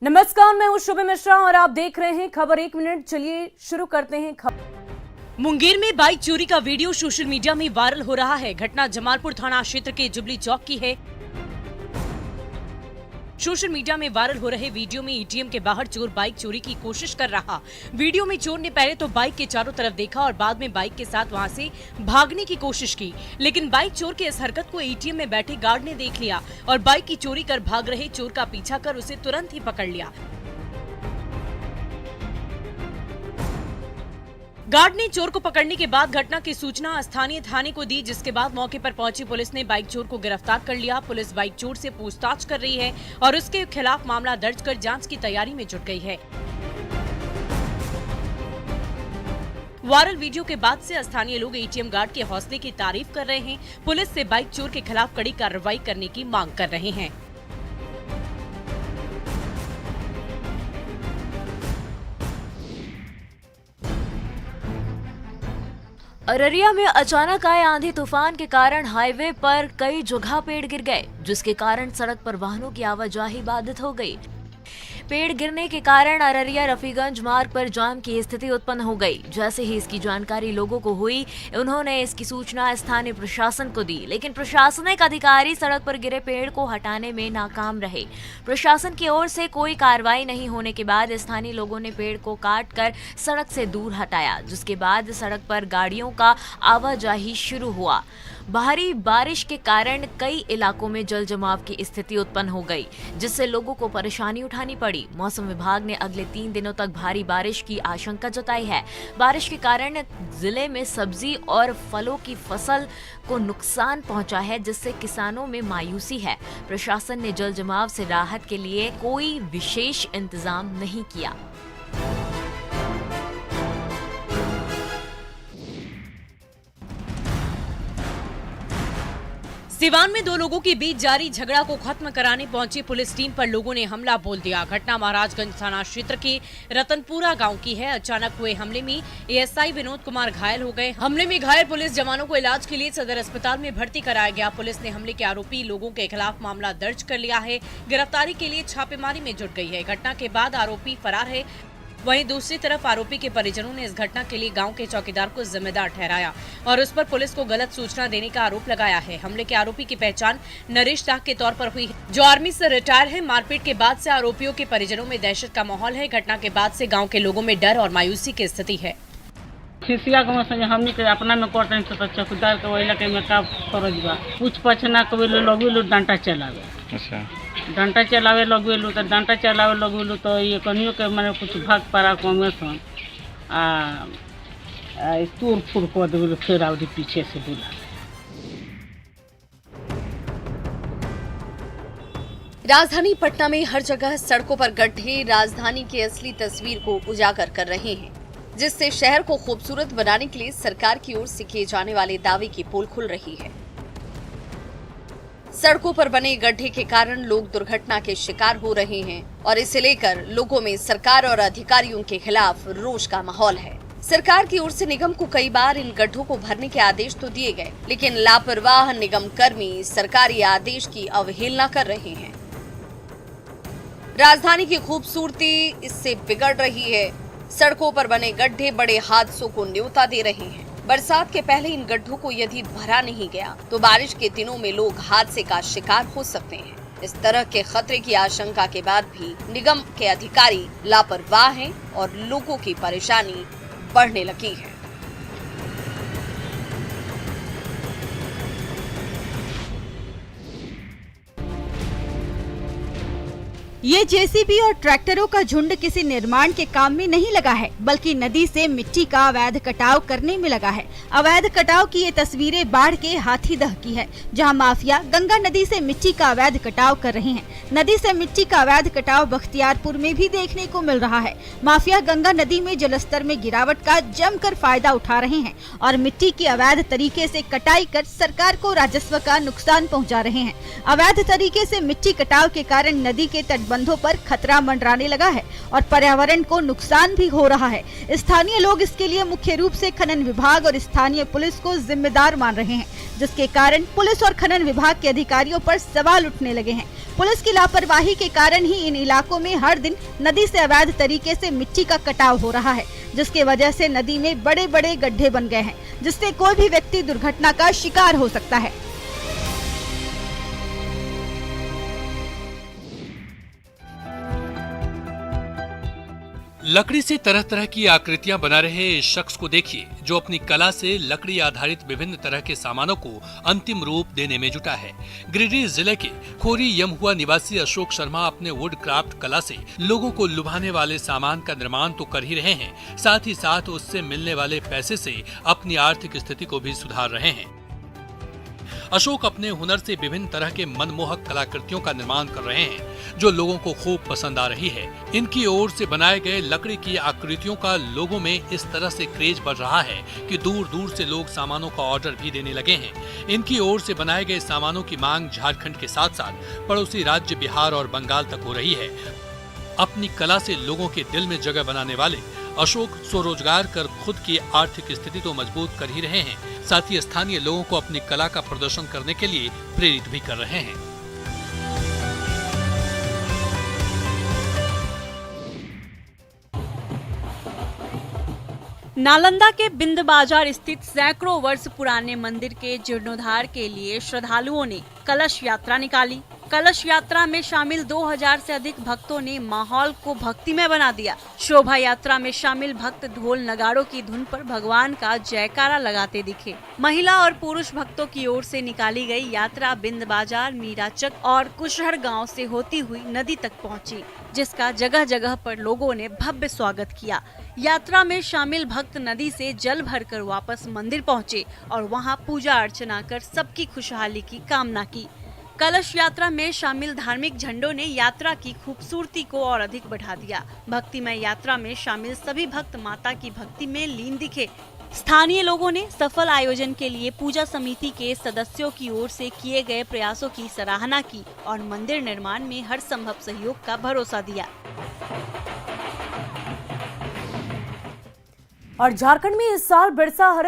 नमस्कार, मैं हूं शुभ मिश्रा और आप देख रहे हैं खबर 1 मिनट। चलिए शुरू करते हैं खबर। मुंगेर में बाइक चोरी का वीडियो सोशल मीडिया में वायरल हो रहा है। घटना जमालपुर थाना क्षेत्र के जुबली चौक की है। सोशल मीडिया में वायरल हो रहे वीडियो में एटीएम के बाहर चोर बाइक चोरी की कोशिश कर रहा। वीडियो में चोर ने पहले तो बाइक के चारों तरफ देखा और बाद में बाइक के साथ वहां से भागने की कोशिश की, लेकिन बाइक चोर के इस हरकत को एटीएम में बैठे गार्ड ने देख लिया और बाइक की चोरी कर भाग रहे चोर का पीछा कर उसे तुरंत ही पकड़ लिया। गार्ड ने चोर को पकड़ने के बाद घटना की सूचना स्थानीय थाने को दी, जिसके बाद मौके पर पहुंची पुलिस ने बाइक चोर को गिरफ्तार कर लिया। पुलिस बाइक चोर से पूछताछ कर रही है और उसके खिलाफ मामला दर्ज कर जांच की तैयारी में जुट गई है। वायरल वीडियो के बाद से स्थानीय लोग एटीएम गार्ड के हौसले की तारीफ कर रहे हैं। पुलिस से बाइक चोर के खिलाफ कड़ी कार्रवाई करने की मांग कर रहे हैं। अररिया में अचानक आए आंधी तूफान के कारण हाईवे पर कई जगह पेड़ गिर गए, जिसके कारण सड़क पर वाहनों की आवाजाही बाधित हो गई। पेड़ गिरने के कारण अररिया रफीगंज मार्ग पर जाम की स्थिति उत्पन्न हो गई। जैसे ही इसकी जानकारी लोगों को हुई, उन्होंने इसकी सूचना स्थानीय प्रशासन को दी, लेकिन प्रशासनिक अधिकारी सड़क पर गिरे पेड़ को हटाने में नाकाम रहे। प्रशासन की ओर से कोई कार्रवाई नहीं होने के बाद स्थानीय लोगों ने पेड़ को काटकर सड़क से दूर हटाया, जिसके बाद सड़क पर गाड़ियों का आवाजाही शुरू हुआ। भारी बारिश के कारण कई इलाकों में जल जमाव की स्थिति उत्पन्न हो गई, जिससे लोगों को परेशानी उठानी पड़ी। मौसम विभाग ने अगले 3 दिनों तक भारी बारिश की आशंका जताई है। बारिश के कारण जिले में सब्जी और फलों की फसल को नुकसान पहुंचा है, जिससे किसानों में मायूसी है। प्रशासन ने जल जमाव से राहत के लिए कोई विशेष इंतजाम नहीं किया। सिवान में 2 लोगों के बीच जारी झगड़ा को खत्म कराने पहुंची पुलिस टीम पर लोगों ने हमला बोल दिया। घटना महाराजगंज थाना क्षेत्र के रतनपुरा गांव की है। अचानक हुए हमले में एएसआई विनोद कुमार घायल हो गए। हमले में घायल पुलिस जवानों को इलाज के लिए सदर अस्पताल में भर्ती कराया गया। पुलिस ने हमले के आरोपी लोगों के खिलाफ मामला दर्ज कर लिया है। गिरफ्तारी के लिए छापेमारी में जुट गई है। घटना के बाद आरोपी फरार है। वहीं दूसरी तरफ आरोपी के परिजनों ने इस घटना के लिए गांव के चौकीदार को जिम्मेदार ठहराया और उस पर पुलिस को गलत सूचना देने का आरोप लगाया है। हमले के आरोपी की पहचान नरेश शाह के तौर पर हुई है, जो आर्मी से रिटायर है। मारपीट के बाद से आरोपियों के परिजनों में दहशत का माहौल है। घटना के बाद से गाँव के लोगों में डर और मायूसी की स्थिति है। खिसिया के हमनी के अपना में करते तो चौकीदार के वही लगे में का फरज बा। पूछ पछना कभी लोग डंटा चलावे। अच्छा, डंटा चलावे लगेलू तो डंटा चलावे लगेलू तो ये कनियो के मैंने कुछ भाग पड़ा कमे सन तूर फूर कर दे फिर आवरी पीछे से बुला। राजधानी पटना में हर जगह सड़कों पर गड्ढे राजधानी की असली तस्वीर को उजागर कर रहे हैं, जिससे शहर को खूबसूरत बनाने के लिए सरकार की ओर से किए जाने वाले दावे की पोल खुल रही है। सड़कों पर बने गड्ढे के कारण लोग दुर्घटना के शिकार हो रहे हैं और इसे लेकर लोगों में सरकार और अधिकारियों के खिलाफ रोष का माहौल है। सरकार की ओर से निगम को कई बार इन गड्ढों को भरने के आदेश तो दिए गए, लेकिन लापरवाह निगम कर्मी सरकारी आदेश की अवहेलना कर रहे हैं। राजधानी की खूबसूरती इससे बिगड़ रही है। सड़कों पर बने गड्ढे बड़े हादसों को न्योता दे रहे हैं। बरसात के पहले इन गड्ढों को यदि भरा नहीं गया तो बारिश के दिनों में लोग हादसे का शिकार हो सकते हैं। इस तरह के खतरे की आशंका के बाद भी निगम के अधिकारी लापरवाह हैं और लोगों की परेशानी बढ़ने लगी है। ये जेसीबी और ट्रैक्टरों का झुंड किसी निर्माण के काम में नहीं लगा है, बल्कि नदी से मिट्टी का अवैध कटाव करने में लगा है। अवैध कटाव की ये तस्वीरें बाढ़ के हाथीदह की है, जहां माफिया गंगा नदी से मिट्टी का अवैध कटाव कर रहे हैं। नदी से मिट्टी का अवैध कटाव बख्तियारपुर में भी देखने को मिल रहा है। माफिया गंगा नदी में जलस्तर में गिरावट का जमकर फायदा उठा रहे हैं और मिट्टी की अवैध तरीके से कटाई कर सरकार को राजस्व का नुकसान पहुँचा रहे हैं। अवैध तरीके से मिट्टी कटाव के कारण नदी के तट तटबंधों पर खतरा मंडराने लगा है और पर्यावरण को नुकसान भी हो रहा है। स्थानीय लोग इसके लिए मुख्य रूप से खनन विभाग और स्थानीय पुलिस को जिम्मेदार मान रहे हैं, जिसके कारण पुलिस और खनन विभाग के अधिकारियों पर सवाल उठने लगे हैं। पुलिस की लापरवाही के कारण ही इन इलाकों में हर दिन नदी से अवैध तरीके से मिट्टी का कटाव हो रहा है, जिसके वजह से नदी में बड़े बड़े गड्ढे बन गए हैं, जिससे कोई भी व्यक्ति दुर्घटना का शिकार हो सकता है। लकड़ी से तरह तरह की आकृतियां बना रहे इस शख्स को देखिए, जो अपनी कला से लकड़ी आधारित विभिन्न तरह के सामानों को अंतिम रूप देने में जुटा है। गिरिडीह जिले के खोरी यमहुआ निवासी अशोक शर्मा अपने वुड क्राफ्ट कला से लोगों को लुभाने वाले सामान का निर्माण तो कर ही रहे हैं, साथ ही साथ उससे मिलने वाले पैसे से अपनी आर्थिक स्थिति को भी सुधार रहे हैं। अशोक अपने हुनर से विभिन्न तरह के मनमोहक कलाकृतियों का निर्माण कर रहे हैं, जो लोगों को खूब पसंद आ रही है। इनकी ओर से बनाए गए लकड़ी की आकृतियों का लोगों में इस तरह से क्रेज बढ़ रहा है कि दूर दूर से लोग सामानों का ऑर्डर भी देने लगे हैं। इनकी ओर से बनाए गए सामानों की मांग झारखंड के साथ साथ पड़ोसी राज्य बिहार और बंगाल तक हो रही है। अपनी कला से लोगों के दिल में जगह बनाने वाले अशोक स्वरोजगार कर खुद की आर्थिक स्थिति तो मजबूत कर ही रहे हैं, साथ ही स्थानीय लोगों को अपनी कला का प्रदर्शन करने के लिए प्रेरित भी कर रहे हैं। नालंदा के बिंद बाजार स्थित सैकड़ों वर्ष पुराने मंदिर के जीर्णोद्धार के लिए श्रद्धालुओं ने कलश यात्रा निकाली। कलश यात्रा में शामिल 2000 से अधिक भक्तों ने माहौल को भक्तिमय बना दिया। शोभा यात्रा में शामिल भक्त ढोल नगाड़ों की धुन पर भगवान का जयकारा लगाते दिखे। महिला और पुरुष भक्तों की ओर से निकाली गई यात्रा बिंद बाजार, मीराचक और कुशहर गांव से होती हुई नदी तक पहुंची, जिसका जगह जगह पर लोगों ने भव्य स्वागत किया। यात्रा में शामिल भक्त नदी से जल भरकर वापस मंदिर पहुंचे और वहां पूजा अर्चना कर सबकी खुशहाली की कामना की। कलश यात्रा में शामिल धार्मिक झंडों ने यात्रा की खूबसूरती को और अधिक बढ़ा दिया। भक्तिमय यात्रा में शामिल सभी भक्त माता की भक्ति में लीन दिखे। स्थानीय लोगों ने सफल आयोजन के लिए पूजा समिति के सदस्यों की ओर से किए गए प्रयासों की सराहना की और मंदिर निर्माण में हर संभव सहयोग का भरोसा दिया। और झारखंड में इस साल बिरसा हरित